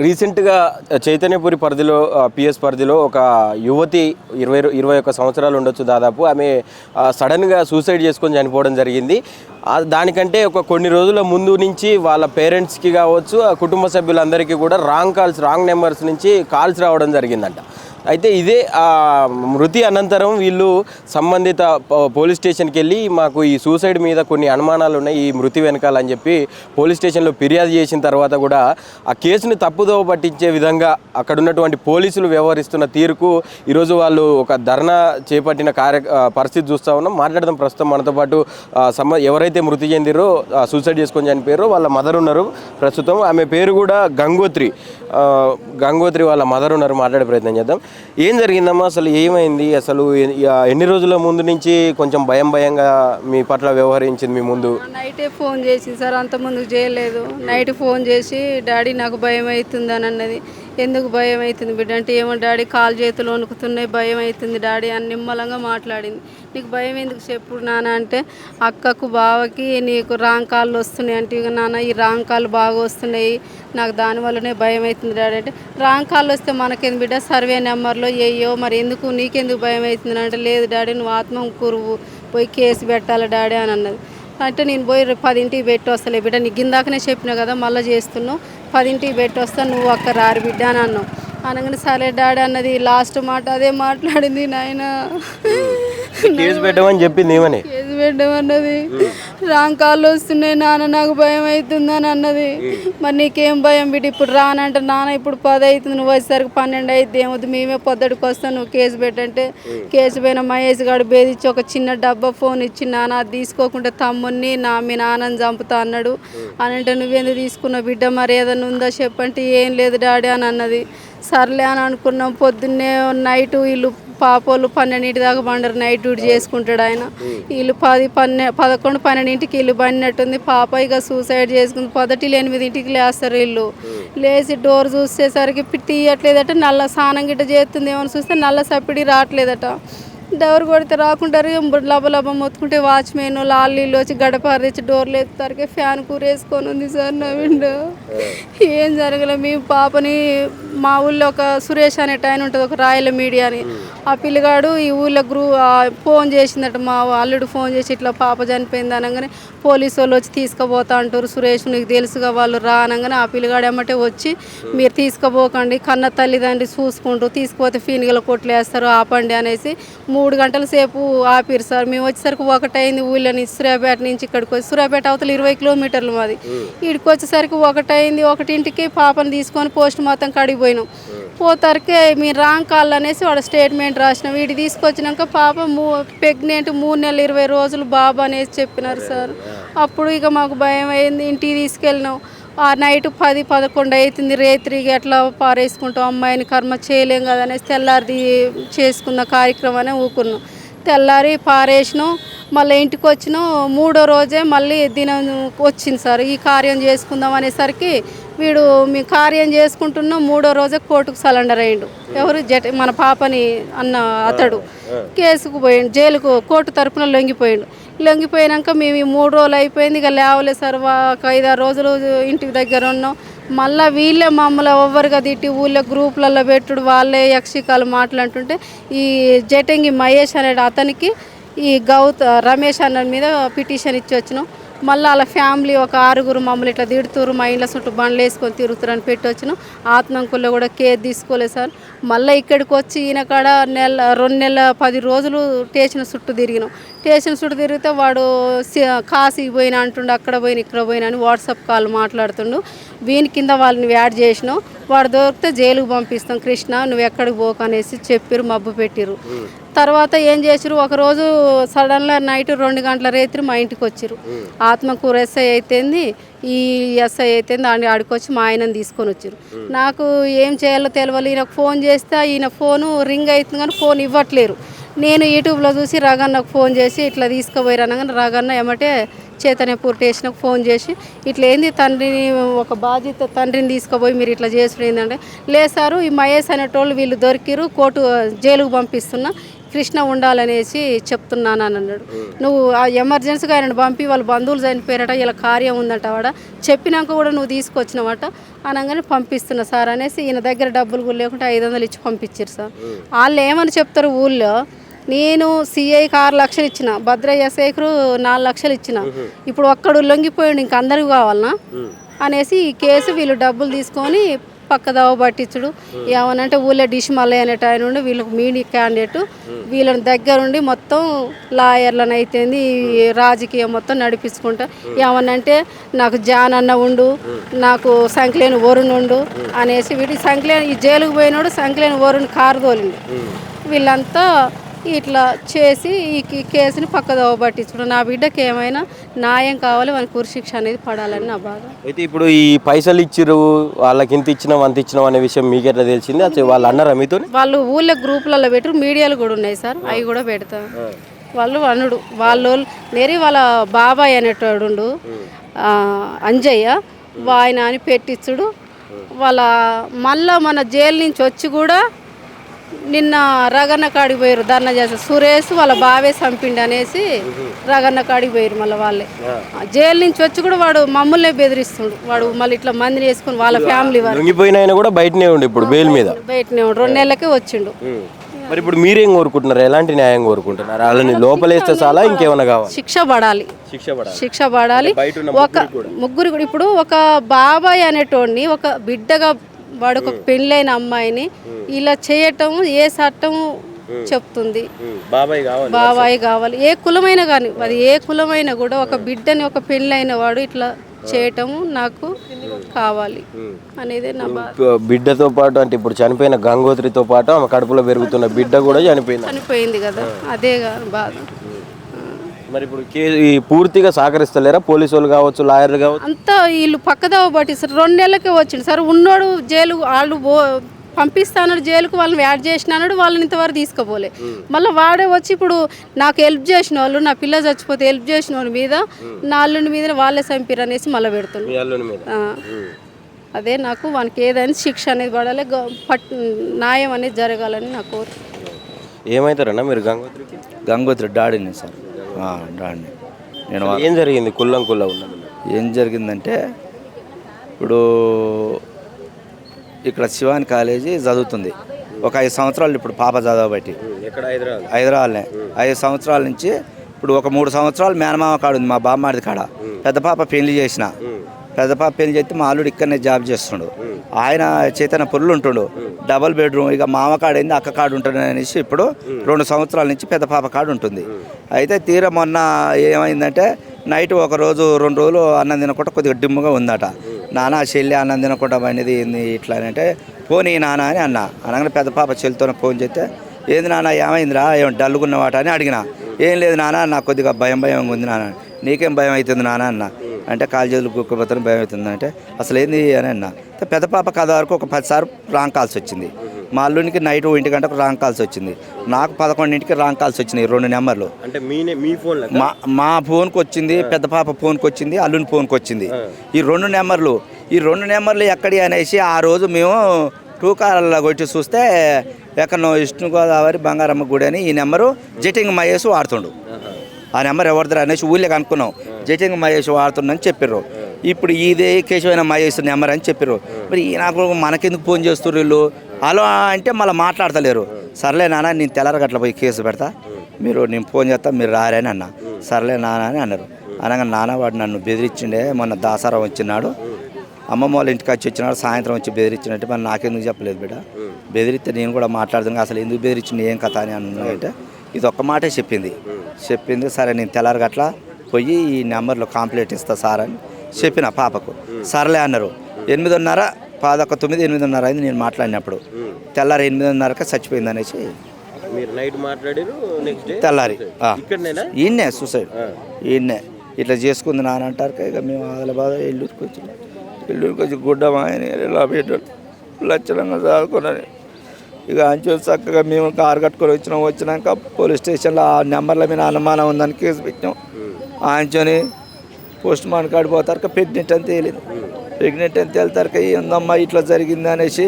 రీసెంట్గా చైతన్యపురి పరిధిలో పిఎస్ పరిధిలో ఒక యువతి 21 సంవత్సరాలు ఉండొచ్చు దాదాపు. ఆమె సడన్గా సూసైడ్ చేసుకొని చనిపోవడం జరిగింది. దానికంటే కొన్ని రోజుల ముందు నుంచి వాళ్ళ పేరెంట్స్కి కావచ్చు, కుటుంబ సభ్యులందరికీ కూడా రాంగ్ నెంబర్స్ నుంచి కాల్స్ రావడం జరిగిందంట. అయితే ఇదే మృతి అనంతరం వీళ్ళు సంబంధిత పోలీస్ స్టేషన్కి వెళ్ళి మాకు ఈ సూసైడ్ మీద కొన్ని అనుమానాలు ఉన్నాయి ఈ మృతి వెనకాలని చెప్పి పోలీస్ స్టేషన్లో ఫిర్యాదు చేసిన తర్వాత కూడా ఆ కేసుని తప్పుదోవ పట్టించే విధంగా అక్కడ ఉన్నటువంటి పోలీసులు వ్యవహరిస్తున్న తీరుకు ఈరోజు వాళ్ళు ఒక ధర్నా చేపట్టిన పరిస్థితి చూస్తూ ఉన్నాం. మాట్లాడదాం ప్రస్తుతం మనతో పాటు ఎవరైతే మృతి చెందిరో సూసైడ్ చేసుకొని చనిపోయారో వాళ్ళ మదర్ ఉన్నారు ప్రస్తుతం. ఆమె పేరు కూడా గంగోత్రి వాళ్ళ మదర్ ఉన్నారు. మాట్లాడే ప్రయత్నం చేద్దాం. ఏం జరిగిందమ్మా, అసలు ఏమైంది, అసలు ఎన్ని రోజుల ముందు నుంచి కొంచెం భయంగా మీ పట్ల వ్యవహరించింది? మీ ముందు నైటే ఫోన్ చేసింది సార్, అంత ముందుకు చేయలేదు. నైట్ ఫోన్ చేసి డాడీ నాకు భయం అవుతుంది అని అన్నది. ఎందుకు భయం అవుతుంది బిడ్డ అంటే, ఏమో డాడీ కాలు చేతులు వణుకుతున్నాయి, భయం అవుతుంది డాడీ అని నిమ్మలంగా మాట్లాడింది. నీకు భయం ఎందుకు చెప్పు నాన్న అంటే, అక్కకు బావకి నీకు రాంగ్ కాళ్ళు వస్తున్నాయి అంటే, ఇక నాన్న ఈ రాంగ్ కాళ్ళు బాగా వస్తున్నాయి, నాకు దానివల్లనే భయం అవుతుంది డాడీ అంటే, రాంగ్ కాళ్ళు వస్తే మనకేంది బిడ్డ, సర్వే నెంబర్లో మరి ఎందుకు నీకెందుకు భయం అవుతుంది అంటే, లేదు డాడీ నువ్వు ఆత్మకూరువు పోయి కేసు పెట్టాలి డాడీ అని అన్నది. అంటే నేను పోయి 10ంటికి పెట్టి వస్తలే బిడ్డ, నీకు ఇందాకనే చెప్పినా కదా మళ్ళీ చేస్తున్నావు, 10ంటికి పెట్టి వస్తా, నువ్వు అక్క రారు బిడ్డ అని అన్నావు. అనగానే సరే డాడీ అన్నది. లాస్ట్ మాట అదే మాట్లాడింది. నాయన కేసు పెట్టమని చెప్పింది, ఏమని కేసు పెట్టమన్నది. రాంగ్ కాళ్ళు వస్తున్నాయి నాన్న, నాకు భయం అవుతుంది అని అన్నది. మరి నీకేం భయం బిడ్డ, ఇప్పుడు రానంటే నాన్న ఇప్పుడు 10 అవుతుంది, నువ్వు వచ్చేసరికి 12 అవుతుంది, ఏమవుతుంది, మేమే పొద్దుటికి వస్తాను, నువ్వు కేసు పెట్టంటే కేసు పైన మహేష్ గారు బేదిచ్చి ఒక చిన్న డబ్బా ఫోన్ ఇచ్చి, నాన్న అది తీసుకోకుంటే తమ్ముడిని మీ నాన్నని చంపుతా అన్నాడు అని అంటే, నువ్వేందుకు తీసుకున్నావు బిడ్డ, మరి ఏదైనా ఉందా చెప్పంటే, ఏం లేదు డాడీ అని అన్నది. సర్లే అని అనుకున్నాం. పొద్దున్నే నైటు వీళ్ళు పాపోళ్ళు 12 దాకా బండరు, నైట్ డ్యూటీ చేసుకుంటాడు ఆయన. వీళ్ళు 10, 11, 12ంటికి వీళ్ళు బండినట్టుంది. పాప ఇక సూసైడ్ చేసుకుంది. 8ంటికి లేస్తారు వీళ్ళు. లేచి డోర్ చూసేసరికి తీయట్లేదట, నల్ల స్నానం గిట్ట చేస్తుంది ఏమని చూస్తే నల్ల సప్పిడి రావట్లేదట. డోర్ కొడితే రాకుంటారు, లబ మొత్తుకుంటే వాచ్మెన్ లాల్లీళ్ళు వచ్చి గడపారు తెచ్చి డోర్లు ఎత్తారికి ఫ్యాన్ కూరేసుకొని ఉంది సార్ నా విండో. ఏం జరగలే. మేము పాపని మా ఊళ్ళో ఒక సురేష్ అనేట ఆయన ఉంటుంది, ఒక రాయల మీడియా అని, ఆ పిల్లగాడు ఈ ఊళ్ళో ఫోన్ చేసిందట. మా అల్లుడు ఫోన్ చేసి ఇట్లా పాప చనిపోయింది అనగానే పోలీసు వాళ్ళు వచ్చి తీసుకుపోతా అంటారు, సురేష్ నీకు తెలుసుగా వాళ్ళు రా అనగానే ఆ పిల్లగాడు ఏమంటే వచ్చి, మీరు తీసుకుపోకండి, కన్న తల్లిదండ్రి చూసుకుంటూ తీసుకుపోతే ఫీనిగల కొట్లేస్తారు, ఆపండి అనేసి 3 గంటల సేపు ఆపిరు సార్. మేము వచ్చేసరికి 1 అయింది. ఊళ్ళని సూర్యాపేట నుంచి ఇక్కడికి వచ్చి, సూర్యాపేట అవతల 20 కిలోమీటర్లు మాది. ఇక్కడికి వచ్చేసరికి 1 అయింది. 1ంటికి పాపను తీసుకొని పోస్ట్ మొత్తం కడిగిపోయినాం. పోతారికే మీరు రాంగ్ కాళ్ళు అనేసి వాడు స్టేట్మెంట్ రాసినాం. వీడి తీసుకొచ్చినాక పాప ప్రెగ్నెంట్ 3 నెలలు 20 రోజులు బాబు అనేసి చెప్పినారు సార్. అప్పుడు ఇక మాకు భయం అయింది. ఇంటికి తీసుకెళ్ళినాం. ఆ నైట్ 10, 11 అవుతుంది. రేత్రికి ఎట్లా పారేసుకుంటాం, అమ్మాయిని కర్మ చేయలేం కదా అనేసి తెల్లారి చేసుకున్న కార్యక్రమాన్ని ఊకున్నాం. తెల్లారి పారేసినాం. మళ్ళీ ఇంటికి వచ్చినాం. 3వ రోజే మళ్ళీ దినం వచ్చింది సార్, ఈ కార్యం చేసుకుందాం అనేసరికి వీడు మేము కార్యం చేసుకుంటున్నాం. 3వ రోజే కోర్టుకు సరెండర్ అయ్యిండు. ఎవరు మన పాపని అన్న అతడు కేసుకు పోయిండు, జైలుకు కోర్టు తరపున లొంగిపోయినాక మేము ఈ 3 రోజులు అయిపోయింది. ఇక లేవలే సార్, ఒక 5-6 రోజులు ఇంటికి దగ్గర ఉన్నాం. మళ్ళీ వీళ్ళే మమ్మల్ని ఓవర్గా తిట్టి ఊళ్ళో గ్రూపులలో పెట్టుడు, వాళ్ళే యక్షికాలు మాట్లాడుతుంటే ఈ జటంగి మహేష్ అనే అతనికి ఈ రమేష్ అన్న మీద పిటిషన్ ఇచ్చి వచ్చినాం. మళ్ళీ వాళ్ళ ఫ్యామిలీ ఒక 6గురు మమ్మల్ని ఇట్లా తిడుతురు, మా ఇంట్లో చుట్టూ బండ్లు వేసుకొని తిరుగుతారని పెట్టి వచ్చినాం. ఆత్మహంకుల్లో కూడా కేర్ తీసుకోలేదు సార్. మళ్ళీ ఇక్కడికి వచ్చి ఈయన కాడ 2 నెలల 10 రోజులు స్టేషన్ చుట్టూ తిరిగినాం. స్టేషన్ చుట్టూ తిరిగితే వాడు కాశీకి పోయినా అంటుండు, అక్కడ పోయిన ఇక్కడ పోయినా అని వాట్సాప్ కాల్ మాట్లాడుతుండు. వీని కింద వాళ్ళని యాడ్ చేసినాం. వాడు దొరికితే జైలుకు పంపిస్తాం, కృష్ణ నువ్వు ఎక్కడికి పోకు అనేసి చెప్పిరు, మబ్బు పెట్టిరు. తర్వాత ఏం చేసిరు, ఒకరోజు సడన్గా నైట్ 2 గంటల రేత్రి మా ఇంటికి వచ్చిరు. ఆత్మకూరు ఎస్ఐ అయితేంది, ఈ ఎస్ఐ అయితేంది ఆడికి వచ్చి మా ఆయనని తీసుకొని వచ్చారు. నాకు ఏం చేయాలో తెలియాలి. ఈయనకు ఫోన్ చేస్తే ఈయన ఫోను రింగ్ అవుతుంది కానీ ఫోన్ ఇవ్వట్లేరు. నేను యూట్యూబ్లో చూసి రగన్నకు ఫోన్ చేసి ఇట్లా తీసుకుపోయారు అనగానే రగన్న ఏమంటే చైతన్యపూర్ స్టేషన్కి ఫోన్ చేసి ఇట్లా ఏంది తండ్రిని, ఒక బాధ్యత తండ్రిని తీసుకుపోయి మీరు ఇట్లా చేసుడు ఏంటంటే, లేదు సారు ఈ మహేష్ అనేటోళ్ళు వీళ్ళు దొరికిరు, జైలుకు పంపిస్తున్నా, కృష్ణ ఉండాలనేసి చెప్తున్నాను అని అన్నాడు. నువ్వు ఆ ఎమర్జెన్సీగా ఆయన పంపి వాళ్ళ బంధువులు చనిపోయారట, ఇలా కార్యం ఉందట వాడ చెప్పినాక కూడా నువ్వు తీసుకొచ్చినవట అనగానే పంపిస్తున్నా సార్ అనేసి ఈయన దగ్గర డబ్బులు కూడా లేకుంటే 500 ఇచ్చి పంపించారు సార్. వాళ్ళు ఏమని చెప్తారు ఊళ్ళో, నేను సిఐకి 6 లక్షలు ఇచ్చిన, భద్రయ్య శేఖరు 4 లక్షలు ఇచ్చిన, ఇప్పుడు ఒక్కడు లొంగిపోయాడు ఇంక అందరికి కావాలనా అనేసి ఈ కేసు వీళ్ళు డబ్బులు తీసుకొని పక్కదావ పట్టించుడు. ఏమనంటే ఊళ్ళో డిష్ మల్లయ్య అనేట ఆయన ఉండి వీళ్ళకి మీడియా క్యాండిడేట్ వీళ్ళని దగ్గరుండి మొత్తం లాయర్లను అయితేంది రాజకీయం మొత్తం నడిపించుకుంటా. ఏమనంటే నాకు జాన్ అన్న ఉండు, నాకు సంఖ్యలేని వరుణ్ ఉండు అనేసి వీటి సంఖ్యలేని ఈ జైలుకు పోయినాడు సంఖ్యలేని వరుణ్ కారు తోలిండు. వీళ్ళంతా ఇట్లా చేసి ఈ కేసుని పక్కదోవ పట్టించుకుంటారు. నా బిడ్డకి ఏమైనా న్యాయం కావాలి, వాళ్ళకి ఉరిశిక్ష అనేది పడాలని నా బాధ. అయితే ఇప్పుడు ఈ పైసలు ఇచ్చిరు, వాళ్ళకి ఇంత ఇచ్చినాం అంత ఇచ్చినాం అనే విషయం మీకు ఎట్లా తెలిసింది? అసలు వాళ్ళు అన్నారా మీతో? వాళ్ళు ఊళ్ళో గ్రూపులలో పెట్టరు, మీడియాలు కూడా ఉన్నాయి సార్, అవి కూడా పెడతాం. వాళ్ళు అనుడు వాళ్ళు నేరి వాళ్ళ బాబాయ్ అనేటోడు అంజయ్య ఆయన అని పెట్టించుడు. వాళ్ళ మళ్ళా మన జైలు నుంచి వచ్చి కూడా నిన్న రగన్న కాడికి పోయారు ధర్నా చేస్తారు. సురేష్ వాళ్ళ బావే చంపిండి అనేసి రగన్న కాడికి పోయారు. మళ్ళీ వాళ్ళే జైలు నుంచి వచ్చి కూడా వాడు మమ్మల్నే బెదిరిస్తుండు. వాడు మళ్ళీ ఇట్లా మందిని వేసుకుని వాళ్ళ ఫ్యామిలీ వాళ్ళు కూడా బయటనే ఉండి ఇప్పుడు బెయిల్ మీద బయటనే ఉండు 2 నెలలకే వచ్చిండు. మరి ఇప్పుడు మీరేం కోరుకుంటున్నారు? ఎలాంటి న్యాయం కోరుకుంటున్నారు? వాళ్ళని లోపలేస్తే చాలా ఇంకేమైనా కావాలి? శిక్ష పడాలి, శిక్ష పడాలి. ఒక ముగ్గురు కూడా ఇప్పుడు ఒక బాబాయ్ అనేటోడిని ఒక బిడ్డగా వాడు ఒక పెళ్ళైన అమ్మాయిని ఇలా చేయటం ఏ చట్టం చెప్తుంది? బాబాయ్ కావాలి, ఏ కులమైనా కానీ అది ఏ కులమైనా కూడా ఒక బిడ్డని ఒక పెళ్ళైన వాడు ఇట్లా చేయటము నాకు కావాలి అనేది నా బాధ. బిడ్డతో పాటు అంటే ఇప్పుడు చనిపోయిన గంగోత్రితో పాటు ఆమె కడుపులో పెరుగుతున్న బిడ్డ కూడా చనిపోయింది కదా, అదే బాధ. మరి ఇప్పుడు పూర్తిగా సహకరిస్తలేరా పోలీసు వాళ్ళు కావచ్చు, లాయర్లు కావచ్చు? అంతా వీళ్ళు పక్కదావ పట్టిస్తారు. 2 నెలలకే వచ్చిండు సార్. ఉన్నోడు జైలు వాళ్ళు పంపిస్తాను జైలుకు, వాళ్ళని యాడ్ చేసినాడు, వాళ్ళని ఇంతవరకు తీసుకుపోలే. మళ్ళీ వాడే వచ్చి ఇప్పుడు నాకు హెల్ప్ చేసిన వాళ్ళు, నా పిల్ల చచ్చిపోతే హెల్ప్ చేసిన వాళ్ళ మీద నా అల్లుని మీద వాళ్ళే చంపిరు అనేసి మళ్ళీ పెడుతున్నారు. అదే నాకు వానికి ఏదైనా శిక్ష అనేది పడాలి, న్యాయం అనేది జరగాలని నా కోరిక. ఏమవుతారన్నా మీరు గంగోత్రి డాడీని సార్, డాడీని. నేను ఏం జరిగింది కుల్లం ఉన్నది? ఏం జరిగిందంటే ఇప్పుడు ఇక్కడ శివాని కాలేజీ చదువుతుంది. ఒక 5 సంవత్సరాలు ఇప్పుడు పాప చదవబట్టి హైదరాబాద్నే 5 సంవత్సరాల నుంచి ఇప్పుడు ఒక 3 సంవత్సరాలు మేనమామ కాడు ఉంది మా బామ్మాడిది కాడ. పెద్ద పాప పెళ్లి చేసిన, పెద్ద పాప పెళ్లి చేస్తే మా అల్లుడు ఇక్కడనే జాబ్ చేస్తుండు. ఆయన చైతన్య పొరులు ఉంటుండు, డబల్ బెడ్రూమ్. ఇక మామ కాడైంది అక్క కాడు ఉంటుంది అనేసి ఇప్పుడు 2 సంవత్సరాల నుంచి పెద్ద పాప కాడు ఉంటుంది. అయితే తీరా మొన్న ఏమైందంటే నైట్ 1 రోజు 2 రోజులు అన్నం తినకుండా కొద్దిగా డిమ్ముగా ఉందట. నాన్న చెల్లి అన్నం తినకుండా అనేది ఇట్లా అంటే పోనీ నాన్న అని అనగానే పెద్ద పాప చెల్లితోనే ఫోన్ చేస్తే ఏంది నాన్న ఏమైందిరా, ఏం డల్లుగున్నవాట అని అడిగిన. ఏం లేదు నాన్న నాకు కొద్దిగా భయం ఉంది నాన్న. నీకేం భయం అవుతుంది నాన్న అన్న అంటే కాలు చేతులు కుక్కుపోతాను భయం అవుతుంది అంటే అసలు ఏంది అని అన్న. పెద్ద పాప కథ వరకు ఒక 10 సార్లు రాంగ్ కాల్స్ వచ్చింది. మా అల్లునికి నైట్ 1 గంటకు రాంగ్ కాల్స్ వచ్చింది, నాకు 11 రాంగ్ కాల్స్ వచ్చినాయి. 2 నెంబర్లు మా ఫోన్కి వచ్చింది, పెద్ద పాప ఫోన్కి వచ్చింది, అల్లుని ఫోన్కి వచ్చింది. ఈ 2 నెంబర్లు ఎక్కడి అనేసి ఆ రోజు మేము 2 కార్లలో కొట్టి చూస్తే ఎక్కడో విష్ణు గోదావరి బంగారమ్మ గుడి అని ఈ నెంబరు జెటింగ్ మహేష్ వాడుతుండు. ఆ నెంబర్ ఎవరిద్దరు అనేసి ఊళ్ళోకి అనుకున్నాం. జెటింగ్ మహేష్ వాడుతుండని చెప్పారు. ఇప్పుడు ఇదే కేశవైన మహేష్ నెంబర్ అని చెప్పారు. మరి నాకు మనకెందుకు ఫోన్ చేస్తారు వీళ్ళు అలా అంటే మళ్ళీ మాట్లాడతలేరు. సర్లే నాన్న నేను తెల్లరగట్ల పోయి కేసు పెడతా, నేను ఫోన్ చేస్తా మీరు రారని అన్న. సర్లే నాన్న అని అన్నారు. అనగా నాన్న వాడు నన్ను బెదిరించిండే, మొన్న దాసారం వచ్చినాడు, అమ్మమ్మ వాళ్ళ ఇంటికి వచ్చినాడు, సాయంత్రం వచ్చి బెదిరించినట్టు. మరి నాకెందుకు చెప్పలేదు బిడ్డ, బెదిరిస్తే నేను కూడా మాట్లాడుతున్నాను, అసలు ఎందుకు బెదిరించింది ఏం కథ అని అన్నాడంటే ఇది ఒక్క మాటే చెప్పింది. సరే నేను తెల్లారగట్ల పోయి ఈ నెంబర్లో కంప్లైంట్ ఇస్తా సార్ అని చెప్పిన పాపకు. సర్లే అన్నారు. 8:30 9 8:30 అయింది నేను మాట్లాడినప్పుడు. తెల్లారి 8:30కి చచ్చిపోయింది అనేసి తెల్లారి ఈయన్నే సూసైడ్ ఈయన్నే ఇట్లా చేసుకుంది నాన్న అంటారు. ఇక మేము ఆదిలాబాద్ ఎల్లూరికి వచ్చి గుడ్డమా ఇలా పెట్టాడు లక్షణంగా చదువుకున్నాను. ఇక అంచెలు చక్కగా మేము కారు కట్టుకొని వచ్చినాక పోలీస్ స్టేషన్లో ఆ నెంబర్ల మీద అనుమానం ఉందని కేసు పెట్టినాం. అంచని పోస్ట్ మార్టం కాడికి పోతారు ప్రెగ్నెంట్ అని తేలింది. ప్రెగ్నెంట్ అని తేలితారు ఏందమ్మా ఇట్లా జరిగింది అనేసి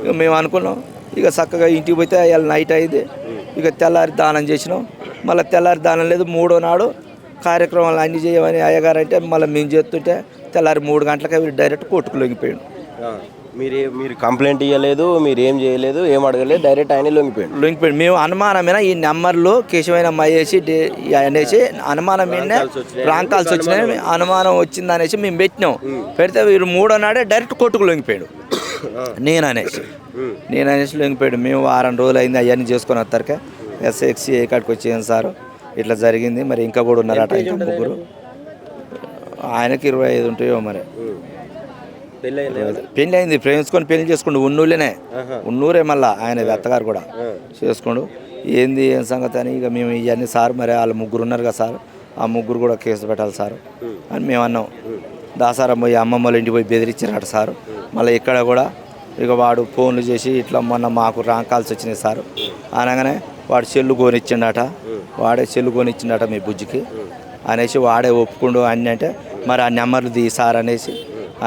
ఇక మేము అనుకున్నాం. ఇక చక్కగా ఇంటికి పోతే ఇవాళ నైట్ అయింది. ఇక తెల్లారి దానం చేసినాం. మళ్ళీ తెల్లారి దానం లేదు. మూడో నాడు కార్యక్రమాలు అన్నీ చేయమని అయ్యగారు అంటే మళ్ళీ మేము చేస్తుంటే తెల్లారి 3 గంటలకే డైరెక్ట్ కోర్టుకు లొంగిపోయాడు. మీరు కంప్లైంట్ ఇవ్వలేదు, మీరు ఏం చేయలేదు, ఏం అడగలేదు, డైరెక్ట్ ఆయన లొంగిపోయాడు. మేము అనుమానమైన ఈ నెంబర్లు కేశవైన వేసి అనేసి అనుమానం మీద రాంగ్ కాల్స్ వచ్చినాయి, అనుమానం వచ్చింది అనేసి మేము పెట్టినాం. పెడితే వీరు 3వ నాడే డైరెక్ట్ కోర్టుకు లొంగిపోయాడు. నేను అనేసి లొంగిపోయాడు. మేము వారం రోజులు అయింది అవన్నీ చేసుకొని వస్తారుకే ఎస్ఎక్సి ఏ కాడికి వచ్చేయండి సార్ ఇట్లా జరిగింది, మరి ఇంకా కూడా ఉన్నారట ఇంకా 3. ఆయనకి 25 ఉంటాయో మరి. పెళ్ళి అయింది, ప్రేమించుకొని పెళ్లి చేసుకోండు. ఉన్నూరే మళ్ళీ ఆయన అత్తగారు కూడా చేసుకోండు. ఏం సంగతి అని ఇక మేము ఇవన్నీ సార్ మరి వాళ్ళు 3 ఉన్నారు కదా సార్, ఆ 3 కూడా కేసు పెట్టాలి సార్ అని మేము అన్నాం. దాసారం పోయి అమ్మమ్మ వాళ్ళ ఇంటికి పోయి బెదిరించారట సార్. మళ్ళీ ఇక్కడ కూడా ఇక వాడు ఫోన్లు చేసి ఇట్లా మొన్న మాకు రాంగ్ కాల్స్ వచ్చినాయి సార్ అనగానే వాడు సెల్లు కొనిచ్చిండట. మీ బుజ్జికి అనేసి వాడే ఒప్పుకుండు అని అంటే మరి ఆ నెంబర్లు తీ సార్ అనేసి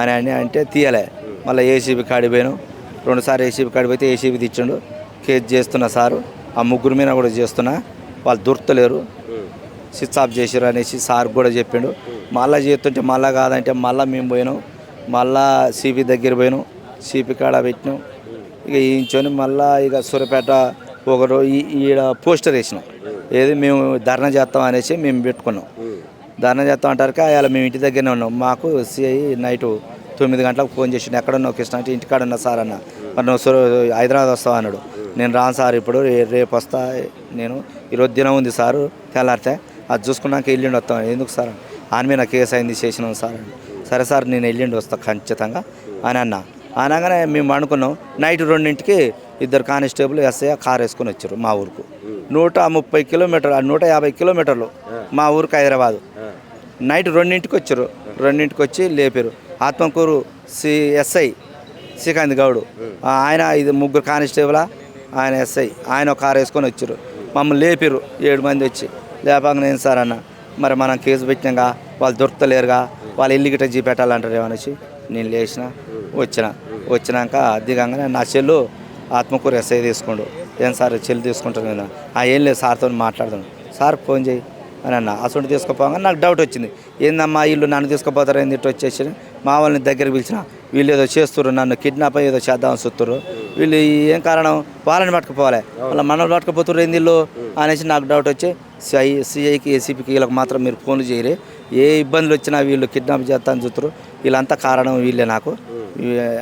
అని అంటే తీయలే. మళ్ళీ ఏసీబీ కాడికి పోయాను. 2 సార్లు ఏసీబీ కాడికి పోతే ఏసీబీ తెచ్చిండు. కేసు చేస్తున్నా సారు, ఆ 3 మీద కూడా చేస్తున్నా, వాళ్ళు దొరుకుతలేరు, స్విచ్ ఆఫ్ చేసారు అనేసి సార్ కూడా చెప్పిండు. మళ్ళీ చేస్తుంటే మళ్ళీ కాదంటే మళ్ళీ మేము పోయినాం. మళ్ళీ సిపి దగ్గర పోయినాం, సిపి కాడ పెట్టినాం. ఇక ఇంచొని మళ్ళీ ఇక సూర్యాపేట ఒకరు ఈడ పోస్టర్ వేసినాం. ఏది మేము ధర్నా చేస్తాం అనేసి మేము పెట్టుకున్నాం. ధర్నా చేస్తాం అంటారు అలా మేము ఇంటి దగ్గరనే ఉన్నాం. మాకు సిఐ నైటు 9 గంటలకు ఫోన్ చేసి ఎక్కడున్నావు కృష్ణ అంటే ఇంటికాడ ఉన్నా సార్ అన్న. మరి నువ్వు హైదరాబాద్ వస్తావు అన్నాడు. నేను రాను సార్, ఇప్పుడు రేపు వస్తా, నేను ఈరోజు దినం ఉంది సారు, తెల్లారితే అది చూసుకున్నాక ఎల్లుండి వస్తాను. ఎందుకు సార్ ఆయన మీద కేసు అయింది చేసినాం సార్. సరే సార్ నేను ఎల్లుండి వస్తాను ఖచ్చితంగా అని అన్నా. అనగానే మేము అనుకున్నాం. నైట్ 2ంటికి 2 కానిస్టేబుల్ ఎస్ఐ కారు వేసుకొని వచ్చారు మా ఊరుకు. 130 కిలోమీటర్లు 150 కిలోమీటర్లు మా ఊరికి హైదరాబాదు. నైట్ 2ంటికి వచ్చారు. 2ంటికి వచ్చి లేపారు. ఆత్మకూరు ఎస్ఐ శ్రీకాంత్ గౌడు ఆయన 3 కానిస్టేబుల్ ఆయన ఎస్ఐ ఆయన ఒక కారు వేసుకొని వచ్చారు. మమ్మల్ని లేపారు 7 మంది వచ్చి. లేపాక నేను సార్ అన్న మరి మనం కేసు పెట్టినాక వాళ్ళు దొరుకుతలేరుగా, వాళ్ళు ఇల్లు గిట్ట చూపెట్టాలంటారు అనేసి నేను వచ్చినాక దిగంగానే నా చెల్లు ఆత్మకూరు ఎస్ఐ తీసుకోండు. ఏం సార్ చెల్లి తీసుకుంటాను కదా, ఏం లేదు సార్తో మాట్లాడదాను, సార్ ఫోన్ చేయి అని అన్న. అసలు తీసుకుపోగా నాకు డౌట్ వచ్చింది. ఏందమ్మా వీళ్ళు నన్ను తీసుకుపోతారు ఏంది ఇటు వచ్చేసి మా వాళ్ళని దగ్గర పిలిచిన, వీళ్ళు ఏదో చేస్తున్నారు, నన్ను కిడ్నాప్ ఏదో చేద్దామని చూస్తున్నారు, వీళ్ళు ఏం కారణం వాళ్ళని పట్టుకుపోవాలి, వాళ్ళ మనల్ని పట్టుకుపోతున్నారు ఏంది వీళ్ళు అనేసి నాకు డౌట్ వచ్చి సిఐకి ఏసీపీకి వీళ్ళకి మాత్రం మీరు ఫోన్లు చేయరు, ఏ ఇబ్బందులు వచ్చినా వీళ్ళు కిడ్నాప్ చేస్తాను చూస్తారు, వీళ్ళంతా కారణం వీళ్ళే నాకు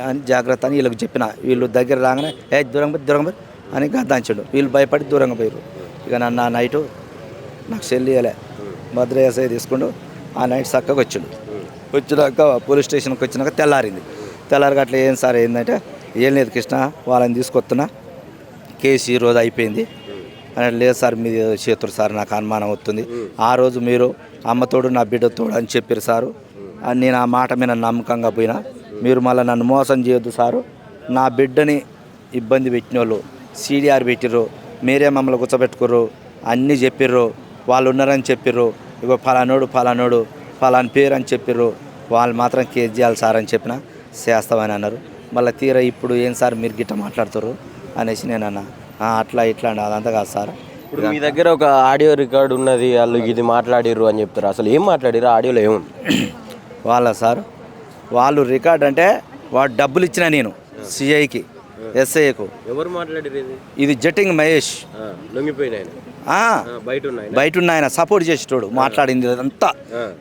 అని జాగ్రత్త అని వీళ్ళకి చెప్పిన. వీళ్ళు దగ్గర రాగానే దూరంగా పోయి అని గద్దాంచాడు. వీళ్ళు భయపడి దూరంగా పోయారు. ఇక నన్ను ఆ నైటు నాకు చెల్లియలే భద్ర ఎస్ఐ తీసుకుంటూ ఆ నైట్ చక్కగా వచ్చినాక పోలీస్ స్టేషన్కి వచ్చినాక తెల్లారింది. అట్లా ఏం సార్ ఏంటంటే ఏం లేదు కృష్ణ వాళ్ళని తీసుకొస్తున్నా, కేసు ఈ రోజు అయిపోయింది అని. లేదు సార్ మీది చేతురు సార్, నాకు అనుమానం వస్తుంది, ఆ రోజు మీరు అమ్మతోడు నా బిడ్డతోడు అని చెప్పారు సారు అని. నేను ఆ మాట మీద నమ్మకంగా పోయినా. మీరు మళ్ళీ నన్ను మోసం చేయొద్దు సారు, నా బిడ్డని ఇబ్బంది పెట్టిన వాళ్ళు CDR పెట్టిర్రు, మీరే మమ్మల్ని కూర్చోబెట్టుకుర్రు, అన్నీ చెప్పిర్రు, వాళ్ళు ఉన్నారని చెప్పిర్రు, ఇగో ఫలానోడు ఫలాని పేరు అని చెప్పిర్రు, వాళ్ళు మాత్రం కేసు చేయాలి సార్ అని చెప్పిన, చేస్తామని అన్నారు. మళ్ళీ తీరా ఇప్పుడు ఏం సార్ మీరు గిట్ట మాట్లాడుతారు అనేసి నేను అన్నా. అట్లా ఇట్లా అండి, అదంతా కాదు సార్. ఇప్పుడు మీ దగ్గర ఒక ఆడియో రికార్డు ఉన్నది, వాళ్ళు ఇది మాట్లాడిర్రు అని చెప్తారు, అసలు ఏం మాట్లాడిర్రు ఆడియోలో ఏముంది? వాళ్ళ సార్ వాళ్ళు రికార్డ్ అంటే వాడు డబ్బులు ఇచ్చిన నేను సిఐకి ఎస్ఐకు. ఎవరు మాట్లాడిరు? ఇది జట్టింగ్ మహేష్ బయట ఉన్న ఆయన సపోర్ట్ చేసేటోడు మాట్లాడింది అంతా.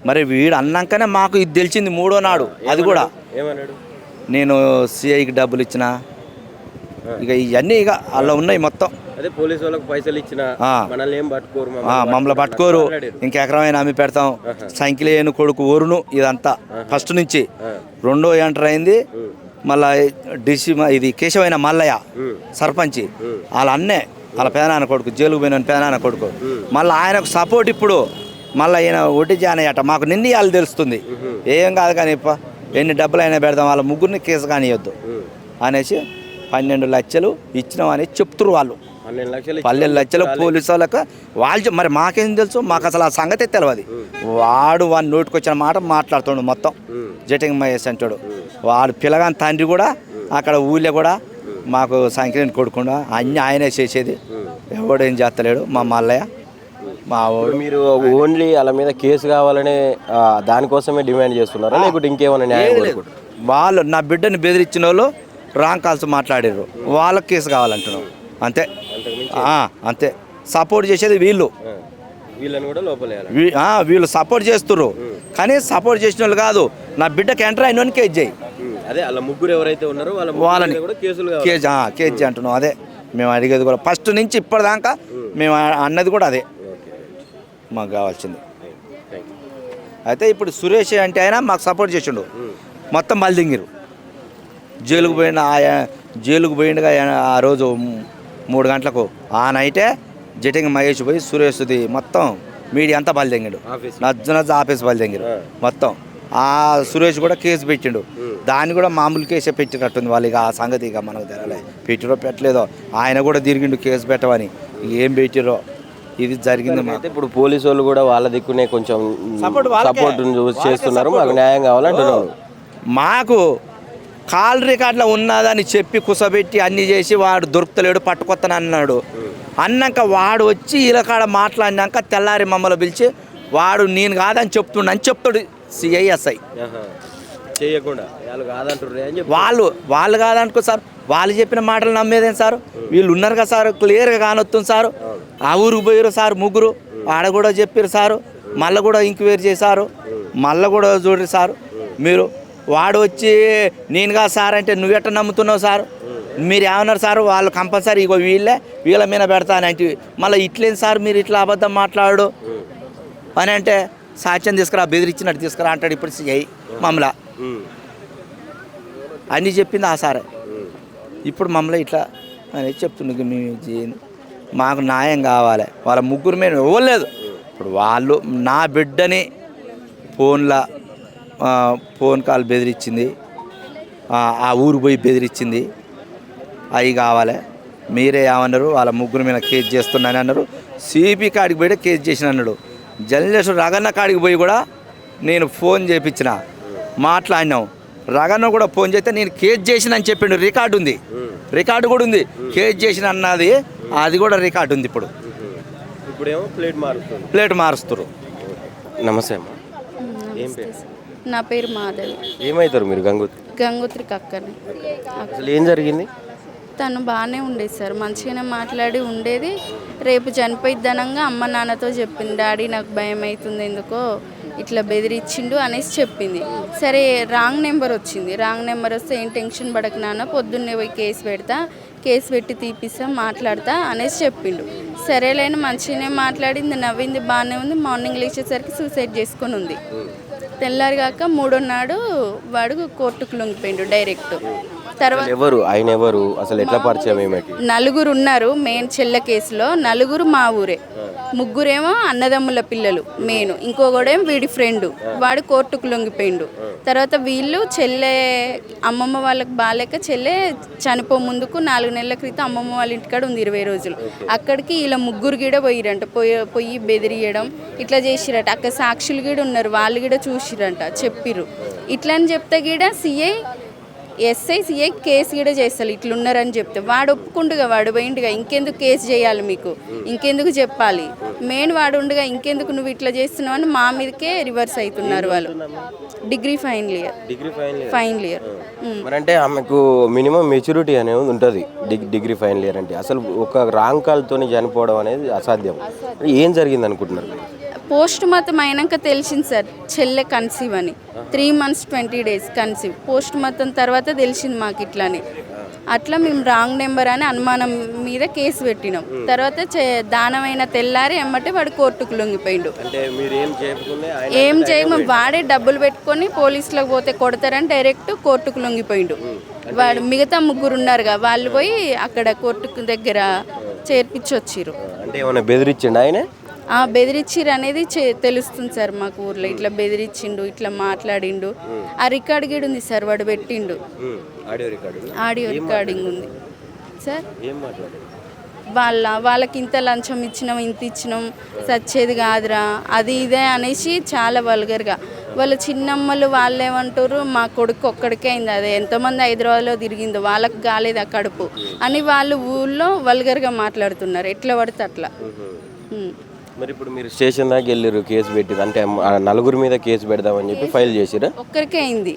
మరి వీడు అన్నాకనే మాకు ఇది తెలిసింది 3వ నాడు. అది కూడా నేను సిఐకి డబ్బులు ఇచ్చిన, ఇక ఇవన్నీ ఇక అలా ఉన్నాయి మొత్తం. అదే పోలీసు వాళ్ళకి పైసలు ఇచ్చిన మమ్మల్ని పట్టుకోరు, ఇంకా ఎకరమైన అమ్మి పెడతాం, సంఖ్యలేని కొడుకు ఊరును, ఇదంతా ఫస్ట్ నుంచి. 2వ ఎంటర్ అయింది. మళ్ళా డిసి ఇది కేశవైన మల్లయ్య సర్పంచి వాళ్ళ అన్నే, వాళ్ళ పేదనాన్న కొడుకు, జైలుకు పోయిన పేదనాన్న కొడుకు. మళ్ళీ ఆయనకు సపోర్ట్ ఇప్పుడు మళ్ళీ ఈయన ఒడ్డి జానయ్యట. మాకు నిన్న వాళ్ళు తెలుస్తుంది, ఏం కాదు కానీ ఎన్ని డబ్బులు అయినా పెడదాం, వాళ్ళ 3 కేసు కానియొద్దు అనేసి 12 లక్షలు ఇచ్చినామని చెప్తున్నారు వాళ్ళు. 12 లక్షలు పోలీసు వాళ్ళకి వాళ్ళు. మరి మాకేం తెలుసు, మాకు అసలు ఆ సంగతే తెలియదు. వాడు నోటికి వచ్చిన మాట మాట్లాడుతాడు మొత్తం. జటింగ్ మహేష్ అంటాడు. వాడు పిల్లగాని తండ్రి కూడా అక్కడ ఊళ్ళో కూడా మాకు సంక్రాంతి కొడుకుండా అన్నీ ఆయనే చేసేది, ఎవడేం చేస్తలేడు. మా మల్లయ్య మా ఇప్పుడు మీరు ఓన్లీ వాళ్ళ మీద కేసు కావాలనే దానికోసమే డిమాండ్ చేస్తున్నారా లేకుంటే ఇంకేమైనా న్యాయం కోరుకుంటారా? వాళ్ళు నా బిడ్డని బెదిరించిన వాళ్ళు రాంగ్ కాల్స్ మాట్లాడారు, వాళ్ళకి కేసు కావాలంటున్నాం అంతే. అంతే. సపోర్ట్ చేసేది వీళ్ళు, వీళ్ళని కూడా లోపలేయాలి. వీళ్ళు సపోర్ట్ చేస్తుర్రు కానీ సపోర్ట్ చేసిన వాళ్ళు కాదు. నా బిడ్డకి ఎంటర్ అయిన కేసు చేయి, అదే వాళ్ళ ముగ్గురు ఎవరైతే ఉన్నారో వాళ్ళని కేసులు కేజీ అంటున్నాం. అదే మేము అడిగేది కూడా ఫస్ట్ నుంచి ఇప్పటిదాకా మేము అన్నది కూడా అదే మాకు కావాల్సింది. అయితే ఇప్పుడు సురేష్ అంటే ఆయన మాకు సపోర్ట్ చేసిండు, మొత్తం బలిదింగిరు. జైలుకు పోయిండుగా ఆ రోజు 3 గంటలకు. ఆ నైటే జటింగ్ మహేష్ పోయి సురేష్ది మొత్తం మీడియా అంతా బలిదింగిడు, నజ్జు ఆఫీస్ బలిదింగిరు మొత్తం. ఆ సురేష్ కూడా కేసు పెట్టిండు, దాన్ని కూడా మామూలు కేసే పెట్టినట్టుంది వాళ్ళు. ఇక ఆ సంగతి ఇక మనకు తెరలే, పెట్టిరో పెట్టలేదో. ఆయన కూడా తిరిగిండు కేసు పెట్టమని, ఏం పెట్టిరో ఇది జరిగింది. ఇప్పుడు పోలీసు వాళ్ళు కూడా వాళ్ళ దిక్కునే కొంచెం సపోర్ట్ చేస్తున్నారు, మాకు న్యాయం కావాలంటున్నారు. మాకు కాల్ రికార్డులో ఉన్నదని చెప్పి కుసబెట్టి అన్నీ చేసి వాడు దొరుకుతలేడు పట్టుకొత్తని అన్నాడు. అన్నాక వాడు వచ్చి ఇలకాడ మాట్లాడినాక తెల్లారి మమ్మల్ని పిలిచి వాడు నేను కాదని చెప్తుండని చెప్తాడు సిఐఎస్ఐ. చేయకుండా వాళ్ళు కాదనుకో సార్, వాళ్ళు చెప్పిన మాటలు నమ్మేదేం సార్? వీళ్ళు ఉన్నారు కదా సార్, క్లియర్గా కానొస్తుంది సారు. ఆ ఊరికి పోయారు సార్ ముగ్గురు, ఆడ కూడా చెప్పారు సారు, మళ్ళీ కూడా ఎంక్వైరీ చేశారు, మళ్ళీ కూడా చూడరు సారు. మీరు వాడు వచ్చి నేను కాదు సార్ అంటే నువ్వెట్ట నమ్ముతున్నావు సార్? మీరు ఏమన్నారు సార్? వాళ్ళు కంపల్సరీ ఇగో వీళ్ళ మీద పెడతానంటే మళ్ళీ ఇట్లేని సార్ మీరు ఇట్లా అబద్ధం మాట్లాడు అని అంటే సాక్ష్యం తీసుకురా, బెదిరించినట్టు తీసుకురా అంటాడు ఇప్పుడు సిఐ మమ్మల్ని. అన్నీ చెప్పింది ఆ సారే. ఇప్పుడు మమ్మల్ని ఇట్లా అనేది చెప్తుండే మేము మాకు న్యాయం కావాలి. వాళ్ళ ముగ్గురు మీద ఇవ్వలేదు. ఇప్పుడు వాళ్ళు నా బిడ్డని ఫోన్ కాల్ బెదిరించింది, ఆ ఊరు పోయి బెదిరించింది, అవి కావాలి. మీరే ఏమన్నారు? వాళ్ళ ముగ్గురు మీద కేసు చేస్తున్నాను అన్నారు. సిపి కాడికి పోయి కేసు చేసిన అన్నాడు. జర్నలిస్టు రగన్న కాడికి పోయి కూడా నేను ఫోన్ చేయించిన, మాట్లాడినాం. రగన్న కూడా ఫోన్ చేస్తే నేను కేసు చేసిన అని చెప్పిండు. రికార్డు కూడా ఉంది, కేసు చేసిన అన్నది. అది కూడా రికార్డు ఉంది. ఇప్పుడేమో ప్లేట్ మారుస్తారు. నమస్తే అమ్మా, ఏం పేరు? నా పేరు మాధవి. ఏమవుతారు మీరు? గంగోత్రికి అక్కని. అసలు ఏం జరిగింది? తను బాగానే ఉండేది సార్, మంచిగానే మాట్లాడి ఉండేది. రేపు చనిపోయిద్దనంగా అమ్మ నాన్నతో చెప్పింది, డాడీ నాకు భయం అవుతుంది ఎందుకో ఇట్లా బెదిరించిండు అనేసి చెప్పింది. సరే రాంగ్ నెంబర్ వచ్చింది, రాంగ్ నెంబర్ వస్తే ఏం టెన్షన్ పడక నాన్న, పొద్దున్నే పోయి కేసు పెట్టి తీపిస్తా మాట్లాడతా అనేసి చెప్పిండు. సరేలేని మంచిగానే మాట్లాడింది, నవ్వింది, బాగానే ఉంది. మార్నింగ్ లేచేసరికి సూసైడ్ చేసుకొని ఉంది. తెల్లారిగాక 3వ నాడు వాడు కోర్టుకు లొంగిపోయిండు డైరెక్ట్. తర్వాత ఆయన ఎవరు అసలు ఎట్లా పరిచయం? నలుగురు ఉన్నారు మెయిన్ చెల్లె కేసులో. నలుగురు మా ఊరే, ముగ్గురేమో అన్నదమ్ముల పిల్లలు మెయిన్, ఇంకొకడేమో వీడి ఫ్రెండ్. వాడు కోర్టుకు లొంగిపోయిండు. తర్వాత వీళ్ళు చెల్లె అమ్మమ్మ వాళ్ళకి బాగాలేక చెల్లె చనిపో ముందుకు 4 నెలల క్రితం అమ్మమ్మ వాళ్ళ ఇంటికాడ ఉంది 20 రోజులు. అక్కడికి ఇలా ముగ్గురు గీడ పోయిరంట, పోయి బెదిరియడం ఇట్లా చేసిరట. అక్కడ సాక్షులు గీడ ఉన్నారు, వాళ్ళు గీడ చూసిరంట, చెప్పిర్రు. ఇట్లా అని చెప్తే గీడ సిఐ కేసు కూడా చేస్తారు ఇట్లున్నారని చెప్తే. వాడు ఒప్పుకుంటుగా, వాడు పోయిండుగా, ఇంకెందుకు కేసు చేయాలి మీకు, ఇంకెందుకు చెప్పాలి, మెయిన్ వాడు ఉండగా ఇంకెందుకు నువ్వు ఇట్లా చేస్తున్నావు అని మా మీదకే రివర్స్ అవుతున్నారు వాళ్ళు. Degree final year. అంటే ఆమెకు మినిమం మెచ్యూరిటీ అనేది ఉంటుంది డిగ్రీ ఫైనల్ ఇయర్ అంటే. అసలు ఒక రాంగ్ కాల్తో చనిపోవడం అనేది అసాధ్యం. ఏం జరిగింది అనుకుంటున్నారు? పోస్ట్ మార్టం అయినాక తెలిసింది సార్, చెల్లె కన్సీవ్ అని. 3 months 20 days conceive. Post mortem తర్వాత తెలిసింది మాకు ఇట్లని. అట్లా మేము రాంగ్ నెంబర్ అని అనుమానం మీద కేసు పెట్టినాం. తర్వాత దానమైన తెల్లారి ఎమ్మటే వాడు కోర్టుకు లొంగిపోయిండు. ఏం చేయము, వాడే డబ్బులు పెట్టుకొని పోలీసులకు పోతే కొడతారని డైరెక్ట్ కోర్టుకు లొంగిపోయిండు. వాడు మిగతా ముగ్గురు ఉన్నారుగా, వాళ్ళు పోయి అక్కడ కోర్టుకు దగ్గర చేర్పించి వచ్చిర్రు. అంటే ఏమైనా బెదిరించిండు ఆయన? బెదిరించిరు అనేది తెలుస్తుంది సార్ మాకు ఊర్లో. ఇట్లా బెదిరించిండు, ఇట్లా మాట్లాడిండు. ఆ రికార్డు గీడు ఉంది సార్, వాడు పెట్టిండు. ఆడియో రికార్డింగ్ ఉంది సార్. వాళ్ళకి ఇంత లంచం ఇచ్చినాం, ఇంత ఇచ్చినాం, సచ్చేది కాదురా, అది ఇదే అనేసి చాలా వల్గర్గా. వాళ్ళ చిన్నమ్మలు వాళ్ళు ఏమంటారు మా కొడుకు ఒక్కడికే అయింది, అదే ఎంతమంది హైదరాబాద్లో తిరిగిందో వాళ్ళకి కాలేదు ఆ కడుపు అని వాళ్ళు ఊళ్ళో వల్గర్గా మాట్లాడుతున్నారు, ఎట్లా పడితే అట్లా. మరి ఇప్పుడు మీరు స్టేషన్ దాకా వెళ్ళారు, కేసు పెట్టిరు అంటే ఆ నలుగురి మీద కేసు పెడదామని చెప్పి ఫైల్ చేసిరా? ఒక్కరికే అయింది,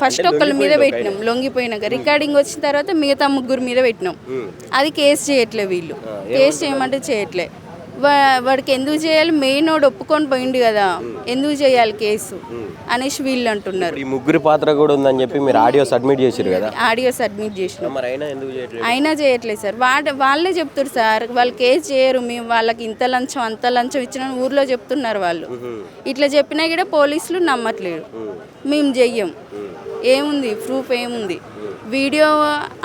ఫస్ట్ ఒకళ్ళ మీద పెట్టినాం, లొంగిపోయినాక రికార్డింగ్ వచ్చిన తర్వాత మిగతా 3 మీద పెట్టినాం. అది కేసు చేయట్లే, వీళ్ళు కేసు చేయమంటే చేయట్లే. వాడికి ఎందుకు చేయాలి, మెయిన్ వాడు ఒప్పుకొని పోయిండు కదా, ఎందుకు చేయాలి కేసు అనేసి వీళ్ళు అంటున్నారు. ఈ ముగ్గురి పాత్ర కూడా ఉందని చెప్పి మీరు ఆడియో సబ్మిట్ చేసిరు కదా? ఆడియో సబ్మిట్ చేసినాం, అయినా చేయట్లేదు సార్. వాళ్ళే చెప్తారు సార్, వాళ్ళు కేసు చేయరు, మేము వాళ్ళకి ఇంత లంచం అంత లంచం ఇచ్చిన ఊర్లో చెప్తున్నారు వాళ్ళు. ఇట్లా చెప్పినా కూడా పోలీసులు నమ్మట్లేరు, మేము చెయ్యం. ఏముంది ప్రూఫ్, ఏముంది వీడియో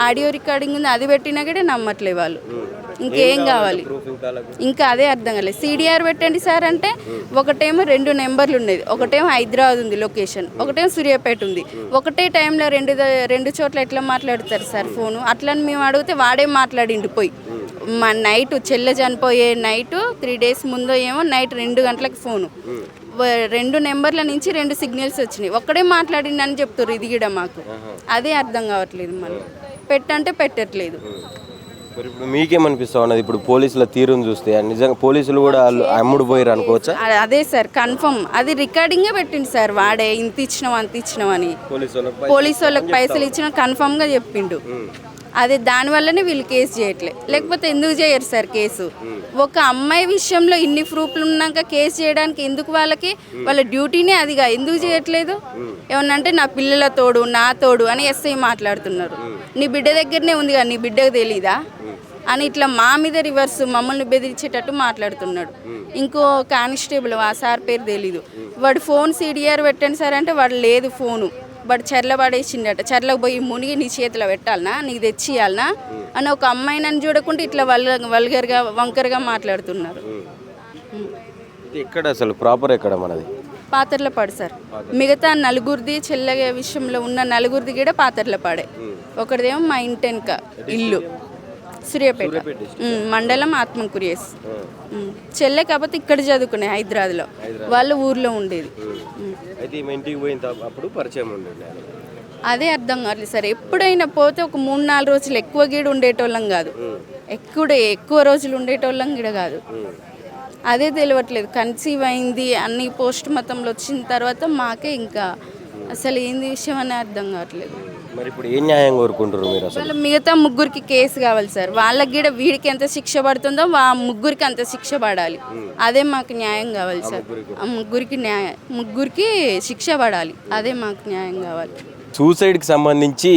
ఆడియో రికార్డింగ్ ఉంది, అది పెట్టినా కూడా నమ్మట్లే వాళ్ళు. ఇంకేం కావాలి, ఇంకా అదే అర్థం కాలేదు. సిడిఆర్ పెట్టండి సార్ అంటే ఒకటేమో 2 నెంబర్లు ఉండేది, ఒకటేమో హైదరాబాద్ ఉంది లొకేషన్, ఒకటేమో సూర్యాపేట ఉంది. ఒకటే టైంలో రెండు చోట్ల ఎట్లా మాట్లాడతారు సార్ ఫోను? అట్లని మేము అడిగితే వాడే మాట్లాడిండు పోయి. మా నైట్ చెల్లె చనిపోయే నైట్ 3 days ముందు ఏమో నైట్ 2 గంటలకు ఫోను, 2 నెంబర్ల నుంచి 2 సిగ్నల్స్ వచ్చినాయి, ఒక్కడే మాట్లాడిండని చెప్తారు. ఇది కూడా మాకు అదే అర్థం కావట్లేదు, మళ్ళీ పెట్టంటే పెట్టట్లేదు. మరి ఇప్పుడు మీకేమనిపిస్తా ఉన్నది ఇప్పుడు పోలీసుల తీరును చూస్తే? నిజంగా పోలీసులు కూడా అమ్ముడు పోయారు అనుకోవచ్చా? అదే సార్ కన్ఫర్మ్, అది రికార్డింగే పెట్టిండు సార్, వాడే ఇంత ఇచ్చినాం అంత ఇచ్చినాం అని పోలీసు వాళ్ళకి పైసలు ఇచ్చిన కన్ఫర్మ్గా చెప్పిండు. అదే దానివల్లనే వీళ్ళు కేసు చేయట్లే, లేకపోతే ఎందుకు చేయరు సార్ కేసు? ఒక అమ్మాయి విషయంలో ఇన్ని ప్రూఫ్లు ఉన్నాక కేసు చేయడానికి ఎందుకు వాళ్ళ డ్యూటీనే అదిగా, ఎందుకు చేయట్లేదు? ఏమన్నంటే నా పిల్లల తోడు నా తోడు అని ఎస్ఐ మాట్లాడుతున్నారు. నీ బిడ్డ దగ్గరనే ఉంది కదా, నీ బిడ్డకు తెలీదా అని ఇట్లా మా మీద రివర్స్ మమ్మల్ని బెదిరించేటట్టు మాట్లాడుతున్నాడు. ఇంకో కానిస్టేబుల్, ఆ సార్ పేరు తెలీదు, వాడు ఫోన్ సిడిఆర్ పెట్టండి సార్ అంటే వాడు లేదు ఫోను, వాడు చెర్ల పడేసిండట, చెర్లకు పోయి మునిగి నీ చేతిలో పెట్టాలనా, నీకు తెచ్చి ఇవ్వాలనా అని ఒక అమ్మాయి నన్ను చూడకుండా ఇట్లా వల్గర్గా వంకరగా మాట్లాడుతున్నారు. ఎక్కడ అసలు ప్రాపర్ ఎక్కడ మనది? పాతర్లపాడు సార్. మిగతా నలుగురిది చెల్లె విషయంలో ఉన్న నలుగురిది కూడా పాతర్లపాడే. ఒకటిదేమో మా ఇంటెనక ఇల్లు సూర్యాపేట మండలం ఆత్మకూరియస్. చెల్లె కాకపోతే ఇక్కడ చదువుకునే హైదరాబాద్లో, వాళ్ళు ఊర్లో ఉండేది. అదే అర్థం కావట్లేదు సార్. ఎప్పుడైనా పోతే ఒక 3-4 రోజులు ఎక్కువ గీడ ఉండేటోళ్ళం కాదు, ఎక్కువ రోజులు ఉండేటోళ్ళం గీడ కాదు. అదే తెలియట్లేదు. కన్సీవ్ అయింది అన్ని పోస్ట్ మార్టంలు వచ్చిన తర్వాత మాకే ఇంకా అసలు ఏంది విషయం అని అర్థం కావట్లేదు. మరి ఇప్పుడు ఏం న్యాయం కోరుకుంటారు మీరు? అసలు మిగతా 3 కేసు కావాలి సార్. వాళ్ళకి కూడా వీడికి ఎంత శిక్ష పడుతుందో 3 అంత శిక్ష పడాలి. అదే మాకు న్యాయం కావాలి సార్. ఆ 3 శిక్ష పడాలి, అదే మాకు న్యాయం కావాలి. సూసైడ్కి సంబంధించి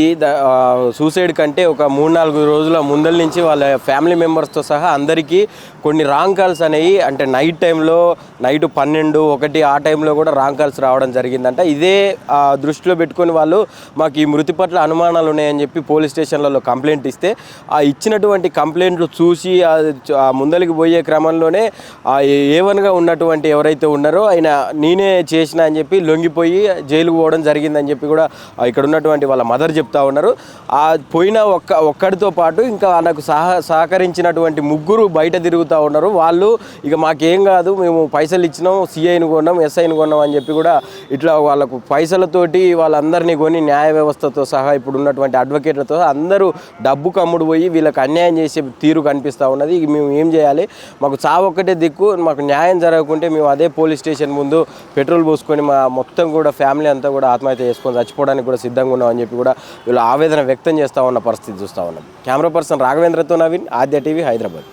సూసైడ్ కంటే ఒక 3-4 రోజుల ముందల నుంచి వాళ్ళ ఫ్యామిలీ మెంబర్స్తో సహా అందరికీ కొన్ని రాంగ్ కాల్స్ అనేవి, అంటే నైట్ టైంలో నైట్ 12, 1 ఆ టైంలో కూడా రాంగ్ కాల్స్ రావడం జరిగిందంట. ఇదే దృష్టిలో పెట్టుకొని వాళ్ళు మాకు ఈ మృతి పట్ల అనుమానాలు ఉన్నాయని చెప్పి పోలీస్ స్టేషన్లలో కంప్లైంట్ ఇస్తే ఆ ఇచ్చినటువంటి కంప్లైంట్లు చూసి ఆ ముందలికి పోయే క్రమంలోనే ఏవన్గా ఉన్నటువంటి ఎవరైతే ఉన్నారో ఆయన నేనే చేసిన అని చెప్పి లొంగిపోయి జైలుకు పోవడం జరిగిందని చెప్పి కూడా ఇక్కడ ఉన్నటువంటి వాళ్ళ మదర్ చెప్తా ఉన్నారు. ఆ పోయిన ఒక్కడితో పాటు ఇంకా నాకు సహకరించినటువంటి 3 బయట తిరుగుతూ ఉన్నారు. వాళ్ళు ఇక మాకేం కాదు, మేము పైసలు ఇచ్చినాం, సిఐని కొన్నాం, ఎస్ఐని కొన్నాం అని చెప్పి కూడా ఇట్లా వాళ్ళకు పైసలతోటి వాళ్ళందరినీ కొని న్యాయ వ్యవస్థతో సహా ఇప్పుడు ఉన్నటువంటి అడ్వకేట్లతో అందరూ డబ్బు కమ్ముడు పోయి వీళ్ళకి అన్యాయం చేసే తీరు కనిపిస్తూ ఉన్నది. ఇక మేము ఏం చేయాలి, మాకు ఒక్కటే దిక్కు, మాకు న్యాయం జరగకుంటే మేము అదే పోలీస్ స్టేషన్ ముందు పెట్రోల్ పోసుకొని మా మొత్తం కూడా ఫ్యామిలీ అంతా కూడా ఆత్మహత్య చేసుకొని చచ్చిపోవడానికి కూడా సిద్ధంగా ఉన్నామని చెప్పి కూడా వీళ్ళు ఆవేదన వ్యక్తం చేస్తూ ఉన్న పరిస్థితి చూస్తూ ఉన్నాం. కెమెరా పర్సన్ రాఘవేంద్రతో నవీన్, ఆద్య టీవీ, హైదరాబాద్.